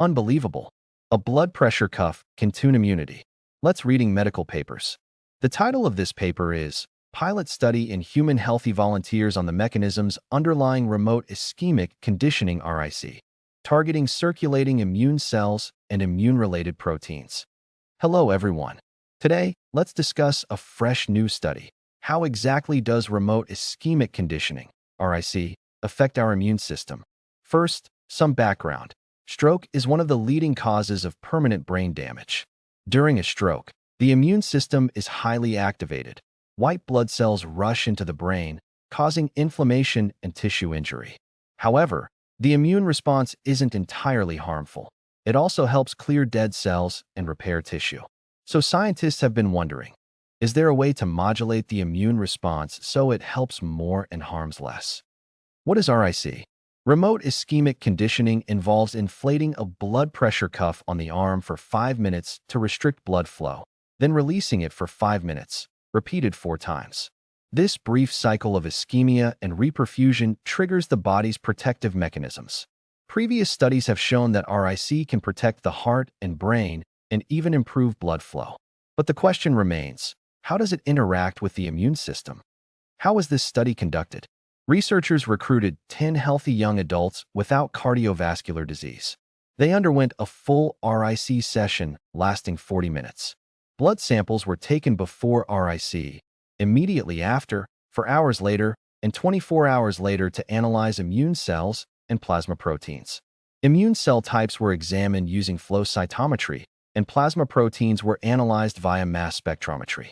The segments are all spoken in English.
Unbelievable. A blood pressure cuff can tune immunity. Let's reading medical papers. The title of this paper is Pilot Study in Human Healthy Volunteers on the Mechanisms Underlying Remote Ischemic Conditioning RIC, Targeting Circulating Immune Cells and Immune-Related Proteins. Hello everyone. Today, let's discuss a fresh new study. How exactly does remote ischemic conditioning, RIC, affect our immune system? First, some background. Stroke is one of the leading causes of permanent brain damage. During a stroke, the immune system is highly activated. White blood cells rush into the brain, causing inflammation and tissue injury. However, the immune response isn't entirely harmful. It also helps clear dead cells and repair tissue. So scientists have been wondering, is there a way to modulate the immune response so it helps more and harms less? What is RIC? Remote ischemic conditioning involves inflating a blood pressure cuff on the arm for 5 minutes to restrict blood flow, then releasing it for 5 minutes, repeated 4 times. This brief cycle of ischemia and reperfusion triggers the body's protective mechanisms. Previous studies have shown that RIC can protect the heart and brain and even improve blood flow. But the question remains, how does it interact with the immune system? How was this study conducted? Researchers recruited 10 healthy young adults without cardiovascular disease. They underwent a full RIC session lasting 40 minutes. Blood samples were taken before RIC, immediately after, for hours later, and 24 hours later to analyze immune cells and plasma proteins. Immune cell types were examined using flow cytometry, and plasma proteins were analyzed via mass spectrometry.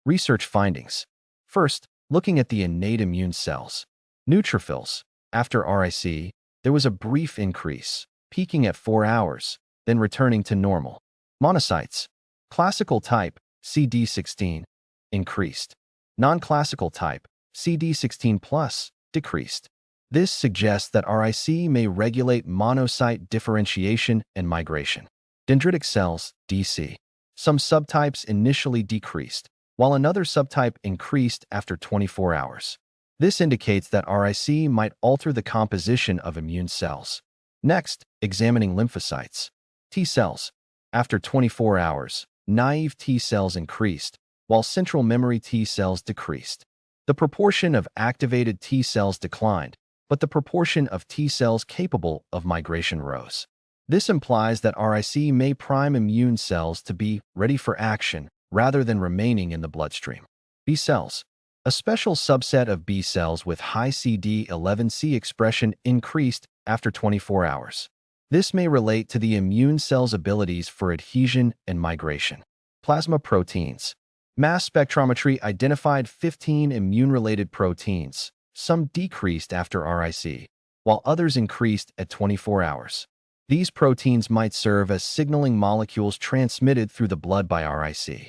Research findings. First, looking at the innate immune cells. Neutrophils. After RIC, there was a brief increase, peaking at 4 hours, then returning to normal. Monocytes. Classical type, CD16, increased. Non-classical type, CD16+, decreased. This suggests that RIC may regulate monocyte differentiation and migration. Dendritic cells, DC. Some subtypes initially decreased, while another subtype increased after 24 hours. This indicates that RIC might alter the composition of immune cells. Next, examining lymphocytes. T cells. After 24 hours, naive T cells increased, while central memory T cells decreased. The proportion of activated T cells declined, but the proportion of T cells capable of migration rose. This implies that RIC may prime immune cells to be ready for action rather than remaining in the bloodstream. B cells. A special subset of B cells with high CD11C expression increased after 24 hours. This may relate to the immune cell's abilities for adhesion and migration. Plasma proteins. Mass spectrometry identified 15 immune-related proteins. Some decreased after RIC, while others increased at 24 hours. These proteins might serve as signaling molecules transmitted through the blood by RIC.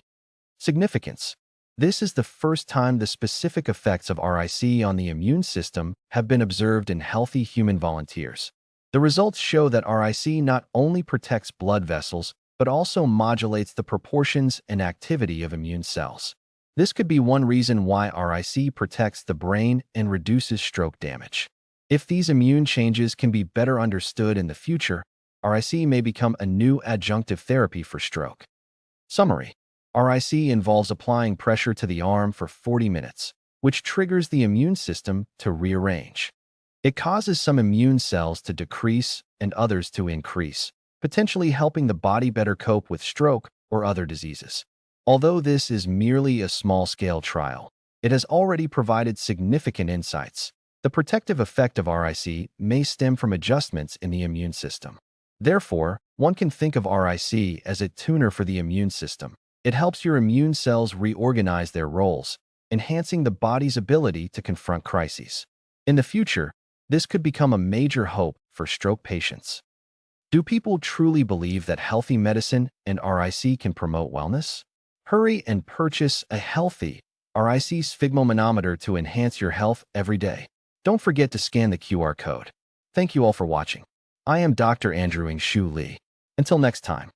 Significance. This is the first time the specific effects of RIC on the immune system have been observed in healthy human volunteers. The results show that RIC not only protects blood vessels, but also modulates the proportions and activity of immune cells. This could be one reason why RIC protects the brain and reduces stroke damage. If these immune changes can be better understood in the future, RIC may become a new adjunctive therapy for stroke. Summary. RIC involves applying pressure to the arm for 40 minutes, which triggers the immune system to rearrange. It causes some immune cells to decrease and others to increase, potentially helping the body better cope with stroke or other diseases. Although this is merely a small-scale trial, it has already provided significant insights. The protective effect of RIC may stem from adjustments in the immune system. Therefore, one can think of RIC as a tuner for the immune system. It helps your immune cells reorganize their roles, enhancing the body's ability to confront crises. In the future, this could become a major hope for stroke patients. Do people truly believe that healthy medicine and RIC can promote wellness? Hurry and purchase a healthy RIC sphygmomanometer to enhance your health every day. Don't forget to scan the QR code. Thank you all for watching. I am Dr. Andrew Shu Lee. Until next time.